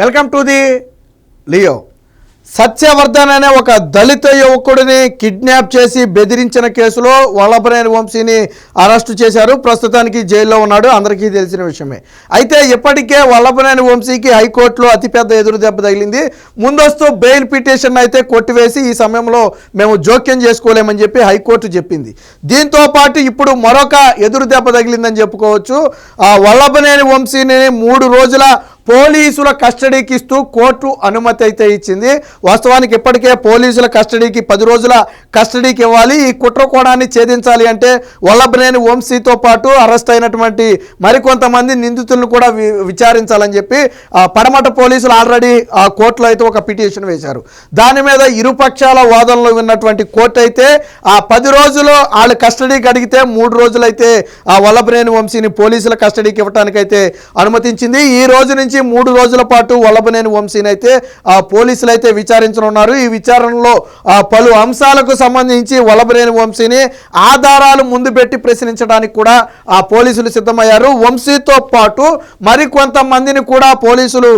Welcome to the Leo. Satyavardhan అనే ఒక దళిత యువకుడిని కిడ్నాప్ చేసి బెదిరించిన కేసులో వల్లభనేని వంశీని అరెస్టు చేశారు. ప్రస్తుతానికి జైల్లో ఉన్నాడు, అందరికీ తెలిసిన విషయమే. అయితే ఇప్పటికే వల్లభనేని వంశీకి హైకోర్టులో అతిపెద్ద ఎదురు దెబ్బ తగిలింది. ముందస్తు బెయిల్ పిటిషన్ అయితే కొట్టివేసి ఈ సమయంలో మేము జోక్యం చేసుకోలేమని చెప్పి హైకోర్టు చెప్పింది. దీంతో పాటు ఇప్పుడు మరొక ఎదురు దెబ్బ తగిలిందని చెప్పుకోవచ్చు. వల్లభనేని వంశీని 3 రోజుల పోలీసుల కస్టడీకి ఇస్తూ కోర్టు అనుమతి అయితే ఇచ్చింది. వాస్తవానికి ఇప్పటికే పోలీసుల కస్టడీకి 10 రోజుల కస్టడీకి ఇవ్వాలి. ఈ కుట్రకోణాన్ని ఛేదించాలి అంటే వల్లభనేని వంశీతో పాటు అరెస్ట్ అయినటువంటి మరికొంతమంది నిందితులను కూడా విచారించాలని చెప్పి పడమట పోలీసులు ఆల్రెడీ ఆ కోర్టులో అయితే ఒక పిటిషన్ వేశారు. దాని మీద ఇరుపక్షాల వాదనలు విన్నటువంటి కోర్టు అయితే ఆ 10 రోజులు వాళ్ళు కస్టడీకి అడిగితే 3 రోజులైతే ఆ వల్లభనేని వంశీని పోలీసుల కస్టడీకి ఇవ్వడానికైతే అనుమతించింది. ఈ రోజు నుంచి 3 రోజుల పాటు వల్లభనేని వంశీని అయితే పోలీసులు అయితే విచారించనున్నారు. ఈ విచారణలో పలు అంశాలకు సంబంధించి వల్లభనేని వంశీని ఆధారాలు ముందు పెట్టి ప్రశ్నించడానికి కూడా పోలీసులు సిద్ధమయ్యారు. వంశీతో పాటు మరికొంతమందిని కూడా పోలీసులు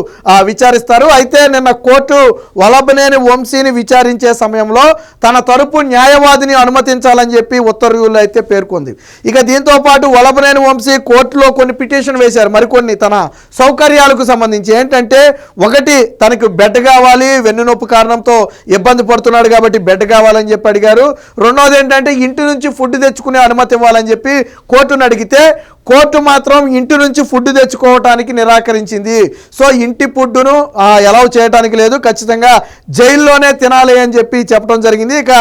విచారిస్తారు. అయితే నిన్న కోర్టు వల్లభనేని వంశీని విచారించే సమయంలో తన తరపు న్యాయవాదిని అనుమతించాలని చెప్పి ఉత్తర్వులు అయితే పేర్కొంది. ఇక దీంతో పాటు వల్లభనేని వంశీ కోర్టులో కొన్ని పిటిషన్ వేశారు. మరికొన్ని తన సౌకర్యాలకు సంబంధించి ఏంటంటే, ఒకటి తనకు బెడ్ కావాలి, వెన్నునొప్పి కారణంతో ఇబ్బంది పడుతున్నాడు కాబట్టి బెడ్ కావాలని చెప్పి అడిగారు. రెండోది ఏంటంటే ఇంటి నుంచి ఫుడ్ తెచ్చుకునే అనుమతి ఇవ్వాలని చెప్పి కోర్టును అడిగితే కోర్టు మాత్రం ఇంటి నుంచి ఫుడ్ తెచ్చుకోవటానికి నిరాకరించింది. సో ఇంటి ఫుడ్డును అలౌ చేయడానికి లేదు, ఖచ్చితంగా జైల్లోనే తినాలి అని చెప్పి చెప్పడం జరిగింది. ఇక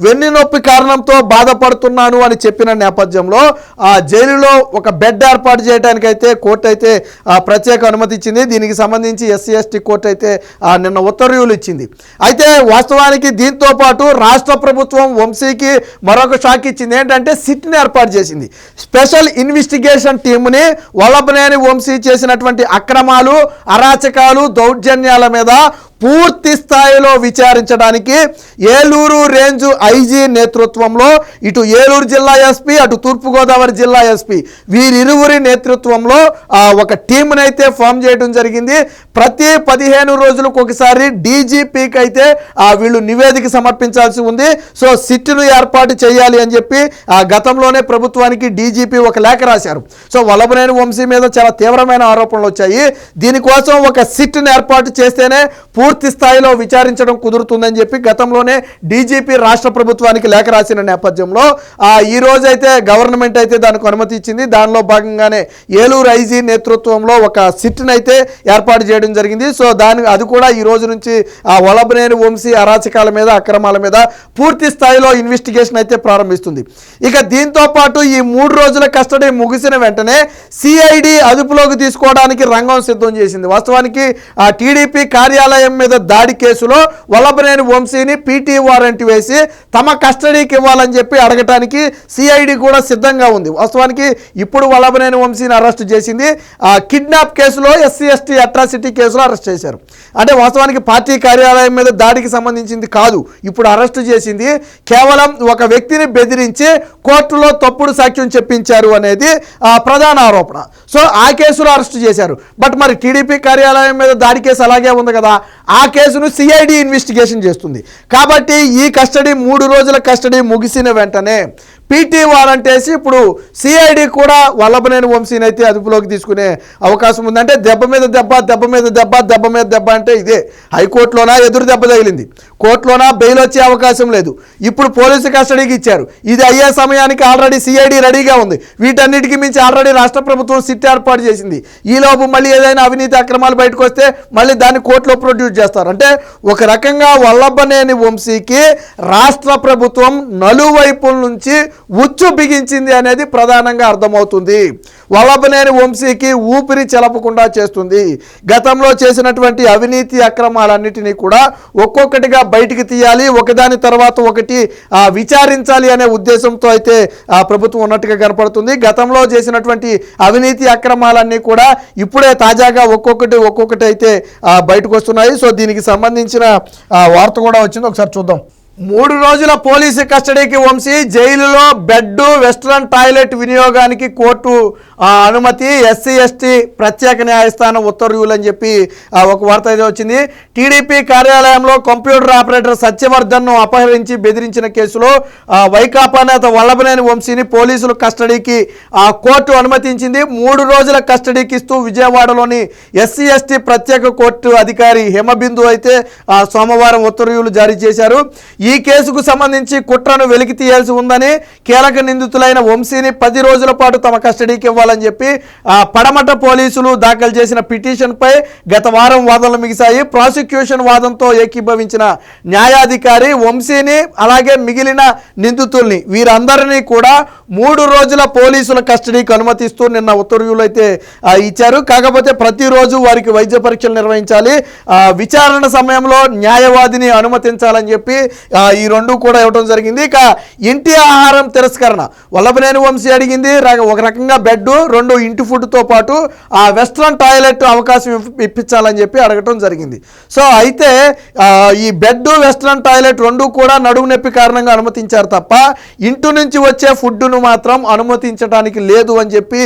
వెన్నునొప్పి కారణంతో బాధపడుతున్నాను అని చెప్పిన నేపథ్యంలో జైలులో ఒక బెడ్ ఏర్పాటు చేయడానికి అయితే కోర్టు అయితే ప్రత్యేక అనుమతి ఇచ్చింది. దీనికి సంబంధించి ఎస్సీ ఎస్టీ కోర్టు అయితే నిన్న ఉత్తర్వులు ఇచ్చింది. అయితే వాస్తవానికి దీంతో పాటు రాష్ట్ర ప్రభుత్వం వంశీకి మరొక షాక్ ఇచ్చింది. ఏంటంటే సిట్ని ఏర్పాటు చేసింది. స్పెషల్ ఇన్వెస్టిగేషన్ టీముని వల్లభనేని వంశీ చేసినటువంటి అక్రమాలు, అరాచకాలు, దౌర్జన్యాల మీద పూర్తి స్థాయిలో విచారించడానికి ఏలూరు రేంజ్ ఐజీ నేతృత్వంలో ఇటు ఏలూరు జిల్లా ఎస్పీ, అటు తూర్పుగోదావరి జిల్లా ఎస్పీ వీరిరువురి నేతృత్వంలో ఒక టీంని అయితే ఫామ్ చేయడం జరిగింది. ప్రతి 15 రోజులకు ఒకసారి డీజీపీకి అయితే వీళ్ళు నివేదిక సమర్పించాల్సి ఉంది. సో సిట్ను ఏర్పాటు చేయాలి అని చెప్పి గతంలోనే ప్రభుత్వానికి డీజీపీ ఒక లేఖ రాశారు. సో వల్లభనేని వంశీ మీద చాలా తీవ్రమైన ఆరోపణలు వచ్చాయి. దీనికోసం ఒక సిట్ను ఏర్పాటు చేస్తేనే పూర్తి స్థాయిలో విచారించడం కుదురుతుందని చెప్పి గతంలోనే డీజీపీ రాష్ట్ర ప్రభుత్వానికి లేఖ రాసిన నేపథ్యంలో ఈ రోజు అయితే గవర్నమెంట్ అయితే దానికి అనుమతి ఇచ్చింది. దానిలో భాగంగానే ఏలూరు ఐజీ నేతృత్వంలో ఒక సిట్ను అయితే ఏర్పాటు చేయడం జరిగింది. సో అది కూడా ఈ రోజు నుంచి వల్లభనేని వంశీ అరాచకాల మీద, అక్రమాల మీద పూర్తి స్థాయిలో ఇన్వెస్టిగేషన్ అయితే ప్రారంభిస్తుంది. ఇక దీంతో పాటు ఈ 3 రోజుల కస్టడీ ముగిసిన వెంటనే సిఐడి అదుపులోకి తీసుకోవడానికి రంగం సిద్ధం చేసింది. వాస్తవానికి టీడీపీ కార్యాలయం మీద దాడి కేసులో వల్లభనేని వంశీని పీటీ వారెంట్ వేసి తమ కస్టడీకి ఇవ్వాలని చెప్పి అడగటానికి సిఐడి కూడా సిద్ధంగా ఉంది. వాస్తవానికి ఇప్పుడు వల్లభనేని వంశీని అరెస్ట్ చేసింది. కిడ్నాప్ కేసులో, ఎస్సీ ఎస్టీ అట్రాసిటీ కేసులో అరెస్ట్ చేశారు. అంటే వాస్తవానికి పార్టీ కార్యాలయం మీద దాడికి సంబంధించింది కాదు, ఇప్పుడు అరెస్ట్ చేసింది కేవలం ఒక వ్యక్తిని బెదిరించి కోర్టులో తప్పుడు సాక్ష్యం చెప్పించారు అనేది ప్రధాన ఆరోపణ. సో ఆ కేసులో అరెస్ట్ చేశారు. బట్ మరి టీడీపీ కార్యాలయం మీద దాడి కేసు అలాగే ఉంది కదా, ఆ కేసును సిఐడి ఇన్వెస్టిగేషన్ చేస్తుంది. కాబట్టి ఈ కస్టడీ 3 రోజుల కస్టడీ ముగిసిన వెంటనే పీటీ వారెంట్ వేసి ఇప్పుడు సిఐడి కూడా వల్లభనేని వంశీని అయితే అదుపులోకి తీసుకునే అవకాశం ఉంది. అంటే దెబ్బ మీద దెబ్బ, దెబ్బ మీద దెబ్బ, దెబ్బ మీద దెబ్బ అంటే ఇదే. హైకోర్టులోనా ఎదురు దెబ్బ తగిలింది, కోర్టులోనా బెయిల్ వచ్చే అవకాశం లేదు, ఇప్పుడు పోలీసు కస్టడీకి ఇచ్చారు. ఇది అయ్యే సమయానికి ఆల్రెడీ సిఐడి రెడీగా ఉంది. వీటన్నిటికీ మించి ఆల్రెడీ రాష్ట్ర ప్రభుత్వం సిట్ ఏర్పాటు చేసింది. ఈలోపు మళ్ళీ ఏదైనా అవినీతి అక్రమాలు బయటకు వస్తే మళ్ళీ దాన్ని కోర్టులో ప్రొడ్యూస్ చేస్తారు. అంటే ఒక రకంగా వల్లభనేని వంశీకి రాష్ట్ర ప్రభుత్వం నలువైపుల నుంచి ఉచ్చు బిగించింది అనేది ప్రధానంగా అర్థమవుతుంది. వల్లభనేని వంశీకి ఊపిరి చెలపకుండా చేస్తుంది. గతంలో చేసినటువంటి అవినీతి అక్రమాలన్నిటినీ కూడా ఒక్కొక్కటిగా బయటికి తీయాలి, ఒకదాని తర్వాత ఒకటి విచారించాలి అనే ఉద్దేశంతో అయితే ప్రభుత్వం ఉన్నట్టుగా కనపడుతుంది. గతంలో చేసినటువంటి అవినీతి అక్రమాలన్నీ కూడా ఇప్పుడే తాజాగా ఒక్కొక్కటి అయితే బయటకు వస్తున్నాయి. సో దీనికి సంబంధించిన వార్త కూడా వచ్చింది, ఒకసారి చూద్దాం. 3 రోజుల పోలీసు కస్టడీకి వంశీ, జైలులో బెడ్, వెస్ట్రన్ టాయిలెట్ వినియోగానికి కోర్టు అనుమతి ఎస్సీ ఎస్టీ ప్రత్యేక న్యాయస్థానం ఉత్తర్వులు అని చెప్పి ఒక వార్త అయితే వచ్చింది. టీడీపీ కార్యాలయంలో కంప్యూటర్ ఆపరేటర్ సత్యవర్ధన్ను అపహరించి బెదిరించిన కేసులో వైకాపా నేత వల్లభనేని వంశీని పోలీసులు కస్టడీకి కోర్టు అనుమతించింది. 3 రోజుల కస్టడీకి ఇస్తూ విజయవాడలోని ఎస్సీ ఎస్టీ ప్రత్యేక కోర్టు అధికారి హిమబిందు అయితే సోమవారం ఉత్తర్వులు జారీ చేశారు. ఈ కేసుకు సంబంధించి కుట్రను వెలికి తీయాల్సి ఉందని, కీలక నిందితులైన వంశీని 10 రోజుల పాటు తమ కస్టడీకి ఇవ్వాలని చెప్పి పడమట పోలీసులు దాఖలు చేసిన పిటిషన్పై గత వారం వాదనలు ముగిశాయి. ప్రాసిక్యూషన్ వాదంతో ఏకీభవించిన న్యాయాధికారి వంశీని అలాగే మిగిలిన నిందితుల్ని వీరందరినీ కూడా 3 రోజుల పోలీసుల కస్టడీకి అనుమతిస్తూ నిన్న ఉత్తర్వులు అయితే ఇచ్చారు. కాకపోతే ప్రతిరోజు వారికి వైద్య పరీక్షలు నిర్వహించాలి, విచారణ సమయంలో న్యాయవాదిని అనుమతించాలని చెప్పి ఈ రెండు కూడా ఇవ్వడం జరిగింది. ఇక ఇంటి ఆహారం తిరస్కరణ వల్లభనేని వంశీ అడిగింది ఒక రకంగా బెడ్, 2 ఇంటి ఫుడ్తో పాటు వెస్ట్రన్ టాయిలెట్ అవకాశం ఇప్పించాలని చెప్పి అడగటం జరిగింది. సో అయితే ఈ బెడ్, వెస్ట్రన్ టాయిలెట్ 2 కూడా నడుము నొప్పి కారణంగా అనుమతించారు తప్ప ఇంటి నుంచి వచ్చే ఫుడ్ను మాత్రం అనుమతించడానికి లేదు అని చెప్పి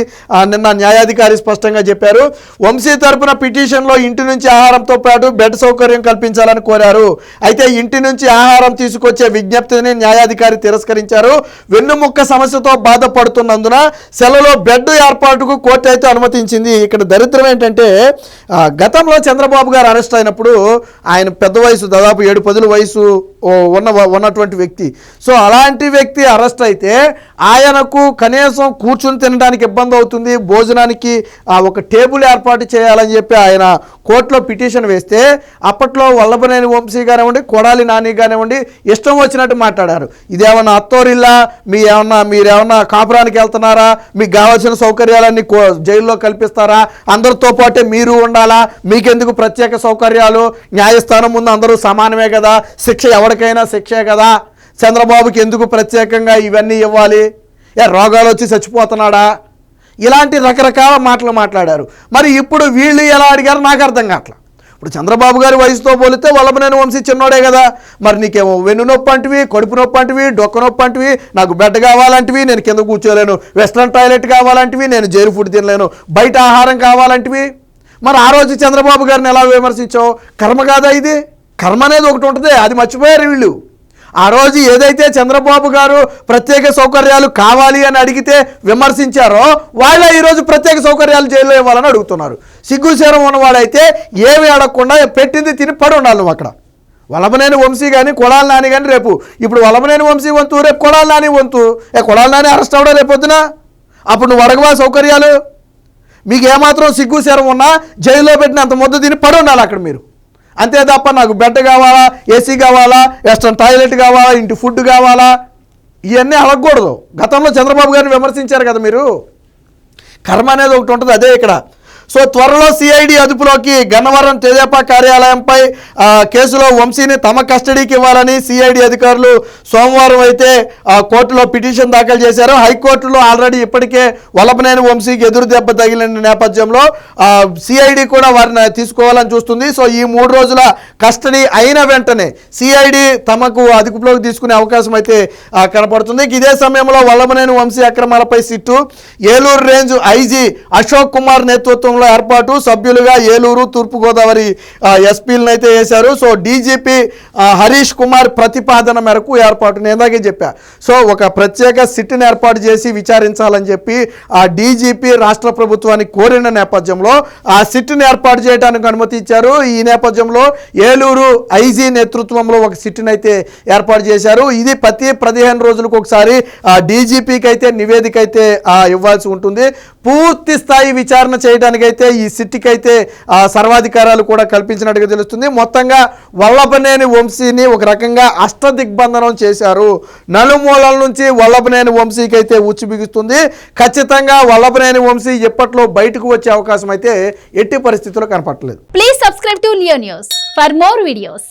నిన్న న్యాయాధికారి స్పష్టంగా చెప్పారు. వంశీ తరపున పిటిషన్లో ఇంటి నుంచి ఆహారంతో పాటు బెడ్ సౌకర్యం కల్పించాలని కోరారు. అయితే ఇంటి నుంచి ఆహారం తీసుకొచ్చే విజ్ఞప్తిని న్యాయాధికారి తిరస్కరించారు. వెన్నుముక్క సమస్యతో బాధపడుతున్నందున సెలలో బెడ్ ఏర్పాటుకు కోర్టు అయితే అనుమతించింది. ఇక్కడ దరిద్రం ఏంటంటే గతంలో చంద్రబాబు గారు అరెస్ట్ అయినప్పుడు ఆయన పెద్ద వయసు, దాదాపు 7-10 వయసు ఉన్నటువంటి వ్యక్తి. సో అలాంటి వ్యక్తి అరెస్ట్ అయితే ఆయనకు కనీసం కూర్చుని తినడానికి ఇబ్బంది అవుతుంది, భోజనానికి ఒక టేబుల్ ఏర్పాటు చేయాలని చెప్పి ఆయన కోర్టులో పిటిషన్ వేస్తే అప్పట్లో వల్లభనేని వంశీ కానివ్వండి, కొడాలి నాని కానివ్వండి ఇష్టం వచ్చినట్టు మాట్లాడారు. ఇదేమన్నా అత్తోరిల్లా, మీరేమన్నా కాపురానికి వెళ్తున్నారా, మీకు కావాల్సిన సౌకర్యాలన్నీ జైల్లో కల్పిస్తారా, అందరితో పాటే మీరు ఉండాలా, మీకెందుకు ప్రత్యేక సౌకర్యాలు, న్యాయస్థానం ముందు అందరూ సమానమే కదా, శిక్ష ఎవరికైనా శిక్షే కదా, చంద్రబాబుకి ఎందుకు ప్రత్యేకంగా ఇవన్నీ ఇవ్వాలి, రోగాలు వచ్చి చచ్చిపోతున్నాడా, ఇలాంటి రకరకాల మాటలు మాట్లాడారు. మరి ఇప్పుడు వీళ్ళు ఎలా అడిగారు నాకు అర్థం కావట్లేదు. ఇప్పుడు చంద్రబాబు గారి వయసుతో పోలితే వల్లభనేని వంశీ చిన్నోడే కదా, మరి నీకేమో వెన్ను నొప్పి అంటివి, కడుపు నొప్పి అంటివి, డొక్క నొప్పి అంటివి, నాకు బెడ్ కావాలంటివి, నేను కింద కూర్చోలేను, వెస్ట్రన్ టాయిలెట్ కావాలంటివి, నేను జైలు ఫుడ్ తినలేను, బయట ఆహారం కావాలంటివి. మరి ఆ రోజు చంద్రబాబు గారిని ఎలా విమర్శించావు? కర్మ కాదా ఇది? కర్మ అనేది ఒకటి ఉంటుంది, అది మర్చిపోయారు వీళ్ళు. ఆ రోజు ఏదైతే చంద్రబాబు గారు ప్రత్యేక సౌకర్యాలు కావాలి అని అడిగితే విమర్శించారో వాళ్ళే ఈరోజు ప్రత్యేక సౌకర్యాలు జైల్లో ఇవ్వాలని అడుగుతున్నారు. సిగ్గుశరం ఉన్నవాడైతే ఏమి అడగకుండా పెట్టింది తిని పడి ఉండాలి నువ్వు అక్కడ. వల్లభనేని వంశీ కానీ, కొడాలి నాని కానీ రేపు ఇప్పుడు వల్లభనేని వంశీ వంతు, రేపు కొడాలి నాని వంతు. కొడాలి నాని అరెస్ట్ అవడా రేపొద్దున, అప్పుడు నువ్వు అడగవా సౌకర్యాలు? మీకు ఏమాత్రం సిగ్గుశరం ఉన్నా జైల్లో పెట్టిన అంత ముద్ద తిని పడి ఉండాలి అక్కడ మీరు. అంతే తప్ప నాకు బెడ్ కావాలా, ఏసీ కావాలా, వెస్ట్రన్ టాయిలెట్ కావాలా, ఇంటి ఫుడ్ కావాలా, ఇవన్నీ అడగకూడదు. గతంలో చంద్రబాబు గారిని విమర్శించారు కదా మీరు. కర్మ అనేది ఒకటి ఉంటుంది, అదే ఇక్కడ. సో త్వరలో సిఐడి అదుపులోకి గన్నవరం తెదేపా కార్యాలయంపై కేసులో వంశీని తమ కస్టడీకి ఇవ్వాలని సిఐడి అధికారులు సోమవారం అయితే కోర్టులో పిటిషన్ దాఖలు చేశారు. హైకోర్టులో ఆల్రెడీ ఇప్పటికే వల్లభనేని వంశీకి ఎదురు దెబ్బ తగిలిన నేపథ్యంలో సిఐడి కూడా వారిని తీసుకోవాలని చూస్తుంది. సో ఈ 3 రోజుల కస్టడీ అయిన వెంటనే సిఐడి తమకు అదుపులోకి తీసుకునే అవకాశం అయితే కనపడుతుంది. ఇదే సమయంలో వల్లభనేని వంశీ అక్రమాలపై SIT Eluru range IG Ashok Kumar నేతృత్వం ఏర్పాటు, సభ్యులుగా ఏలూరు, తూర్పుగోదావరి ఎస్పీలను అయితే వేశారు. సో డీజీపీ హరీష్ కుమార్ ప్రతిపాదన మేరకు ఏర్పాటు, నేను ఇందాకే చెప్పా. సో ఒక ప్రత్యేక సిట్ని ఏర్పాటు చేసి విచారించాలని చెప్పి ఆ డీజీపీ రాష్ట్ర ప్రభుత్వాన్ని కోరిన నేపథ్యంలో ఆ సిట్ని ఏర్పాటు చేయడానికి అనుమతి ఇచ్చారు. ఈ నేపథ్యంలో ఏలూరు ఐజీ నేతృత్వంలో ఒక సిట్ని అయితే ఏర్పాటు చేశారు. ఇది ప్రతి 15 రోజులకు ఒకసారి డీజీపీకి అయితే నివేదిక అయితే ఇవ్వాల్సి ఉంటుంది. పూర్తి స్థాయి విచారణ చేయడానికి అయితే ఈ సిట్కి అయితే సర్వాధికారాలు కూడా కల్పించినట్టుగా తెలుస్తుంది. మొత్తంగా వల్లభనేని వంశీని ఒక రకంగా అష్టదిగ్బంధనం చేశారు. నలుమూలల నుంచి వల్లభనేని వంశీకి అయితే ఉచ్చు బిగుస్తుంది. ఖచ్చితంగా వల్లభనేని వంశీ ఎప్పట్లో బయటకు వచ్చే అవకాశం అయితే ఎట్టి పరిస్థితుల్లో కనపడలేదు. Please subscribe to Leo news for more videos.